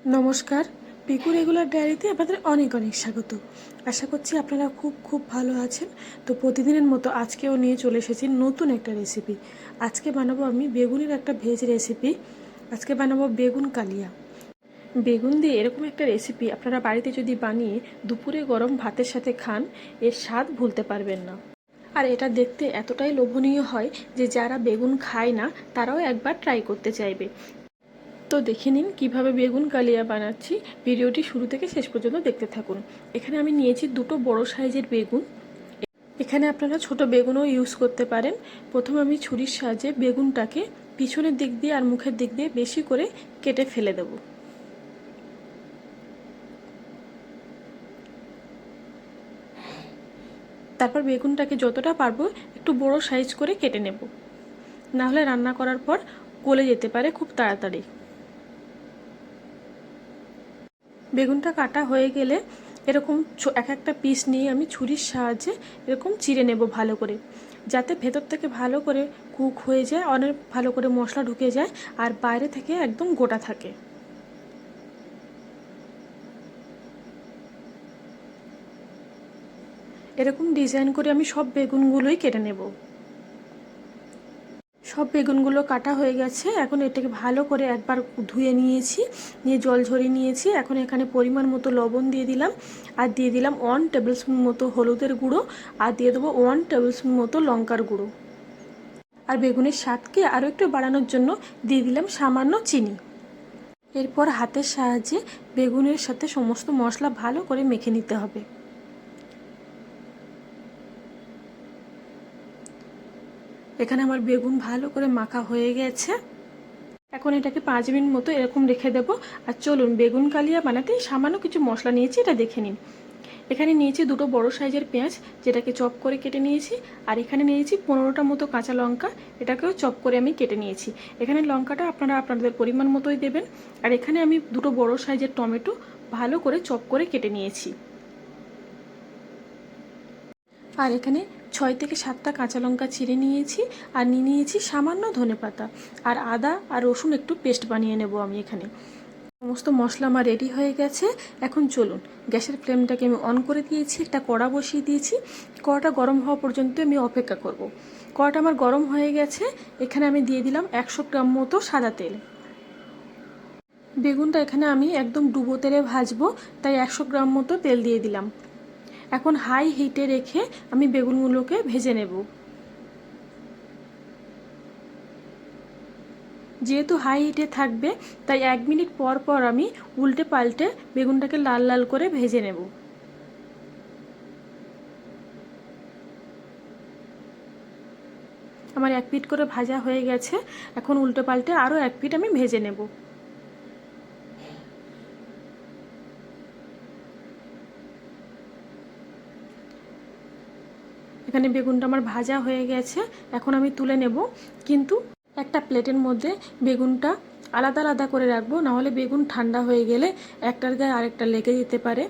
নমস্কার, পিকু রেগুলার ডায়েরিতে আপনাদের অনেক অনেক স্বাগত। আশা করছি আপনারা খুব ভালো আছেন। তো প্রতিদিনের মতো আজকেও নিয়ে চলে এসেছি নতুন একটা রেসিপি। আজকে বানাবো আমি বেগুনের একটা ভেজ রেসিপি। আজকে বানাবো বেগুন কালিয়া। বেগুন দিয়ে এরকম একটা রেসিপি আপনারা বাড়িতে যদি বানিয়ে দুপুরে গরম ভাতের সাথে খান, এর স্বাদ ভুলতে পারবেন না। আর এটা দেখতে এতটাই লোভনীয় হয় যে যারা বেগুন খায় না তারাও একবার ট্রাই করতে চাইবে। তো দেখে নিন কীভাবে বেগুন কালিয়া বানাচ্ছি। ভিডিওটি শুরু থেকে শেষ পর্যন্ত দেখতে থাকুন। এখানে আমি নিয়েছি দুটো বড় সাইজের বেগুন। এখানে আপনারা ছোট বেগুনও ইউজ করতে পারেন। প্রথমে আমি ছুরির সাহায্যে বেগুনটাকে পিছনের দিক দিয়ে আর মুখের দিক দিয়ে বেশি করে কেটে ফেলে দেব। তারপর বেগুনটাকে যতটা পারবো একটু বড় সাইজ করে কেটে নেব, নাহলে রান্না করার পর গলে যেতে পারে খুব তাড়াতাড়ি। বেগুনটা কাটা হয়ে গেলে এরকম এক একটা পিস নিয়ে আমি ছুরির সাহায্যে এরকম চিড়ে নেব ভালো করে, যাতে ভেতর থেকে ভালো করে কুক হয়ে যায়, অনেক ভালো করে মশলা ঢুকে যায় আর বাইরে থেকে একদম গোটা থাকে। এরকম ডিজাইন করে আমি সব বেগুনগুলোই কেটে নেব। সব বেগুনগুলো কাটা হয়ে গেছে। এখন এটাকে ভালো করে একবার ধুয়ে নিয়েছি, নিয়ে জল ঝরিয়ে নিয়েছি। এখন এখানে পরিমাণ মতো লবণ দিয়ে দিলাম, আর দিয়ে দিলাম 1 টেবিল স্পুন মতো হলুদের গুঁড়ো, আর দিয়ে দেবো 1 টেবিল স্পুন মতো লঙ্কার গুঁড়ো। আর বেগুনের স্বাদকে আরও একটু বাড়ানোর জন্য দিয়ে দিলাম সামান্য চিনি। এরপর হাতের সাহায্যে বেগুনের সাথে সমস্ত মশলা ভালো করে মেখে নিতে হবে। এখানে আমার বেগুন ভালো করে মাখা হয়ে গেছে। এখন এটাকে 5 মিনিট মতো এরকম রেখে দেব। আর চলুন বেগুন কালিয়া বানাতে সামান্য কিছু মশলা নিয়েছি, এটা দেখে নিন। এখানে নিয়েছি দুটো বড় সাইজের পেঁয়াজ, যেটাকে চপ করে কেটে নিয়েছি। আর এখানে নিয়েছি 15টা মতো কাঁচা লঙ্কা, এটাকেও চপ করে আমি কেটে নিয়েছি। এখানে লঙ্কাটা আপনারা আপনাদের পরিমাণ মতোই দেবেন। আর এখানে আমি দুটো বড় সাইজের টমেটো ভালো করে চপ করে কেটে নিয়েছি। আর এখানে 6 থেকে 7টা কাঁচা লঙ্কা চিড়ে নিয়েছি। আর নিয়েছি সামান্য ধনেপাতা আর আদা আর রসুন একটু পেস্ট বানিয়ে নেব আমি এখানে। সমস্ত মশলা আমার রেডি হয়ে গেছে। এখন চলুন গ্যাসের ফ্লেমটাকে আমি অন করে দিয়েছি, একটা কড়া বসিয়ে দিয়েছি। কড়াটা গরম হওয়া পর্যন্ত আমি অপেক্ষা করব। কড়াটা আমার গরম হয়ে গেছে। এখানে আমি দিয়ে দিলাম 100 গ্রাম মতো সাদা তেল। বেগুনটা এখানে আমি একদম ডুবো তেলে ভাজবো, তাই 100 গ্রাম মতো তেল দিয়ে দিলাম। এখন হাই হিটে রেখে আমি বেগুনগুলোকে ভেজে নেব। যেহেতু হাই হিটে থাকবে তাই 1 মিনিট পর পর আমি উল্টে পাল্টে বেগুনটাকে লাল লাল করে ভেজে নেব। আমার 1 পিঠ করে ভাজা হয়ে গেছে। এখন উল্টে পাল্টে আরও 1 পিঠ আমি ভেজে নেব। এখানে বেগুনটা আমার ভাজা হয়ে গেছে। এখন আমি তুলে নেব, কিন্তু একটা প্লেটের মধ্যে বেগুনটা আলাদা আলাদা করে রাখবো, নাহলে বেগুন ঠান্ডা হয়ে গেলে একটার গায়ে আরেকটা লেগে যেতে পারে।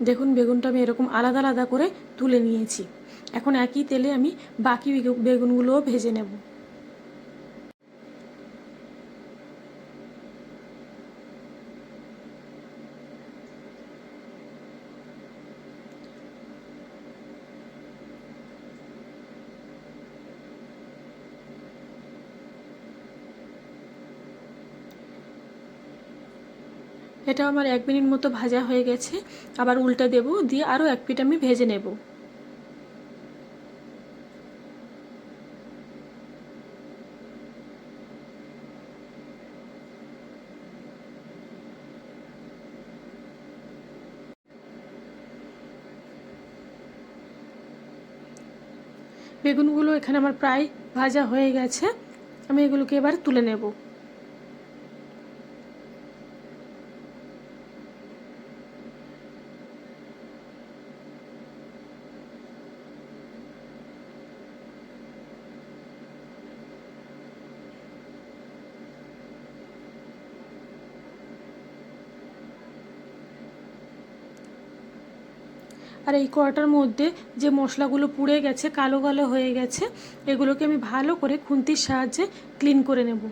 দেখুন বেগুনটা আমি এরকম আলাদা আলাদা করে তুলে নিয়েছি। এখন একই তেলে আমি বাকি বেগুনগুলোও ভেজে নেব। এটা আমার 1 মিনিট মতো ভাজা হয়ে গেছে। আবার উল্টে দেব, দিয়ে আরও 1 পিঠ আমি ভেজে নেব। বেগুনগুলো এখানে আমার প্রায় ভাজা হয়ে গেছে। আমি এগুলোকে এবার তুলে নেব। আর এই কড়াটার মধ্যে যে মশলাগুলো পুড়ে গেছে, কালো কালো হয়ে গেছে, এগুলোকে আমি ভালো করে খুন্তির সাহায্যে ক্লিন করে নেব।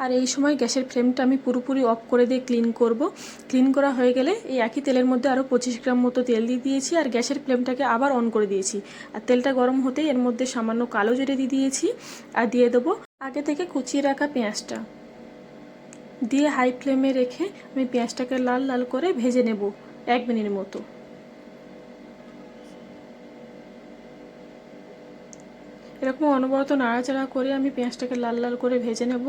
আর এই সময় গ্যাসের ফ্লেমটা আমি পুরোপুরি অফ করে দিয়ে ক্লিন করব। ক্লিন করা হয়ে গেলে এই একই তেলের মধ্যে আরও 25 গ্রাম মতো তেল দিয়ে দিয়েছি আর গ্যাসের ফ্লেমটাকে আবার অন করে দিয়েছি। আর তেলটা গরম হতেই এর মধ্যে সামান্য কালো জিরে দিয়ে দিয়েছি আর দিয়ে দেবো আগে থেকে কুচিয়ে রাখা পেঁয়াজটা। দিয়ে হাই ফ্লেমে রেখে আমি পেঁয়াজটাকে লাল লাল করে ভেজে নেব 1 মিনিট মতো। এরকম অনবরত নাড়াচাড়া করে আমি পেঁয়াজটাকে লাল লাল করে ভেজে নেব।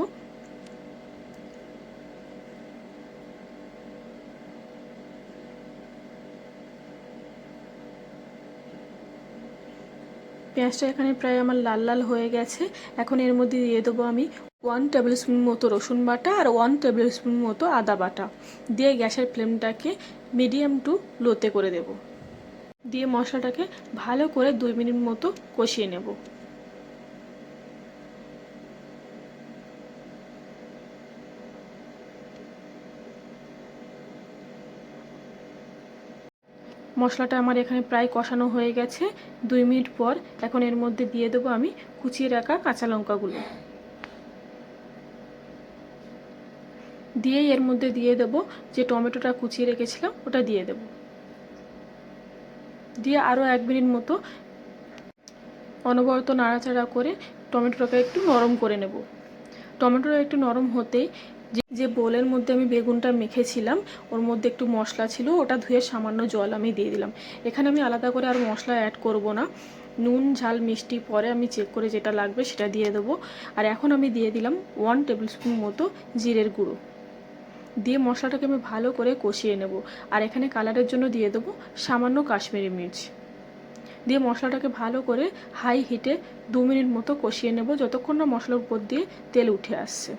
পেঁয়াজটা এখানে প্রায় আমার লাল লাল হয়ে গেছে। এখন এর মধ্যে দিয়ে দেবো আমি 1 টেবিল স্পুন মতো রসুন বাটা আর 1 টেবিল স্পুন মতো আদা বাটা। দিয়ে গ্যাসের ফ্লেমটাকে মিডিয়াম টু লোতে করে দেব। দিয়ে মশলাটাকে ভালো করে 2 মিনিট মতো কষিয়ে নেব। মশলাটা আমার এখানে প্রায় কষানো হয়ে গেছে। 2 মিনিট পর এখন এর মধ্যে দিয়ে দেবো আমি কুচিয়ে রাখা কাঁচা লঙ্কাগুলো। দিয়ে এর মধ্যে দিয়ে দেবো যে টমেটোটা কুচিয়ে রেখেছিলাম ওটা দিয়ে দেব। দিয়ে আরও 1 মিনিট মতো অনবরত নাড়াচাড়া করে টমেটোটাকে একটু নরম করে নেব। টমেটোটা একটু নরম হতেই যে বোলের মধ্যে আমি বেগুনটা মেখেছিলাম ওর মধ্যে একটু মশলা ছিল, ওটা ধুয়ে সামান্য জল আমি দিয়ে দিলাম। এখানে আমি আলাদা করে আর মশলা অ্যাড করব না। নুন ঝাল মিষ্টি পরে আমি চেক করে যেটা লাগবে সেটা দিয়ে দেবো। আর এখন আমি দিয়ে দিলাম 1 টেবিল স্পুন মতো জিরের গুঁড়ো। দিয়ে মশলাটাকে আমি ভালো করে কষিয়ে নেব। আর এখানে কালারের জন্য দিয়ে দেবো সামান্য কাশ্মীরি মির্চ। দিয়ে মশলাটাকে ভালো করে হাই হিটে 2 মিনিট মতো কষিয়ে নেব, যতক্ষণ না মশলার উপর দিয়ে তেল উঠে আসছে।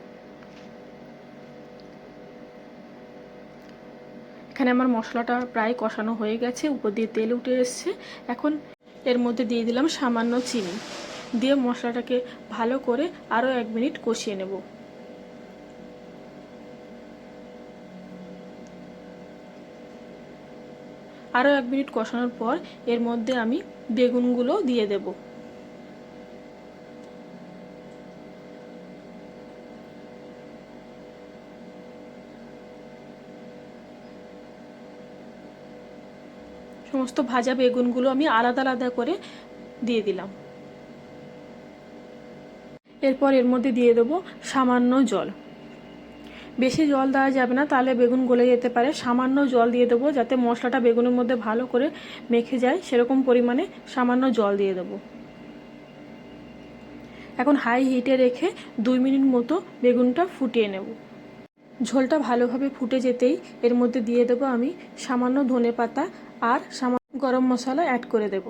এখানে আমার মশলাটা প্রায় কষানো হয়ে গেছে, উপর দিয়ে তেল উঠে এসছে। এখন এর মধ্যে দিয়ে দিলাম সামান্য চিনি। দিয়ে মশলাটাকে ভালো করে আরও 1 মিনিট কষিয়ে নেব। আরও 1 মিনিট কষানোর পর এর মধ্যে আমি বেগুনগুলো দিয়ে দেব। সমস্ত ভাজা বেগুনগুলো আমি আলাদা আলাদা করে দিয়ে দিলাম। এরপর এর মধ্যে দিয়ে দেবো সামান্য জল। বেশি জল দেওয়া যাবে না, তাহলে বেগুন গলে যেতে পারে। সামান্য জল দিয়ে দেবো যাতে মশলাটা বেগুনের মধ্যে ভালো করে মেখে যায়, সেরকম পরিমাণে সামান্য জল দিয়ে দেবো। এখন হাই হিটে রেখে 2 মিনিট মতো বেগুনটা ফুটিয়ে নেব। ঝোলটা ভালোভাবে ফুটে যেতেই এর মধ্যে দিয়ে দেবো আমি সামান্য ধনেপাতা আর সামান্য গরম মশলা অ্যাড করে দেব।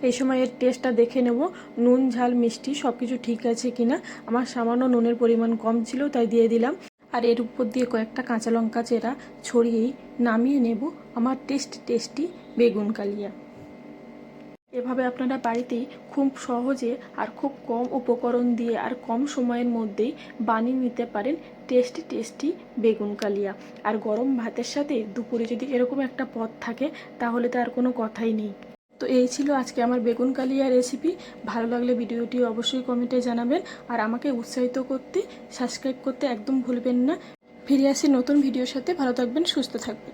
এই সময় এর টেস্টটা দেখে নেব, নুন ঝাল মিষ্টি সব কিছু ঠিক আছে কিনা। আমার সামান্য নুনের পরিমাণ কম ছিল তাই দিয়ে দিলাম। আর এর উপর দিয়ে কয়েকটা কাঁচা লঙ্কা চেরা ছড়িয়েই নামিয়ে নেব আমার টেস্টি বেগুন কালিয়া। এভাবে আপনারা বাড়িতেই খুব সহজে আর খুব কম উপকরণ দিয়ে আর কম সময়ের মধ্যেই বানিয়ে নিতে পারেন টেস্টি বেগুন কালিয়া। আর গরম ভাতের সাথে দুপুরে যদি এরকম একটা পদ থাকে তাহলে তো আর কোনো কথাই নেই। তো এই ছিল আজকে আমার বেগুন কালিয়া রেসিপি। ভালো লাগলে ভিডিওটি অবশ্যই কমেন্টে জানাবেন আর আমাকে উৎসাহিত করতে সাবস্ক্রাইব করতে একদম ভুলবেন না। ফিরে আসি নতুন ভিডিওর সাথে। ভালো থাকবেন, সুস্থ থাকবেন।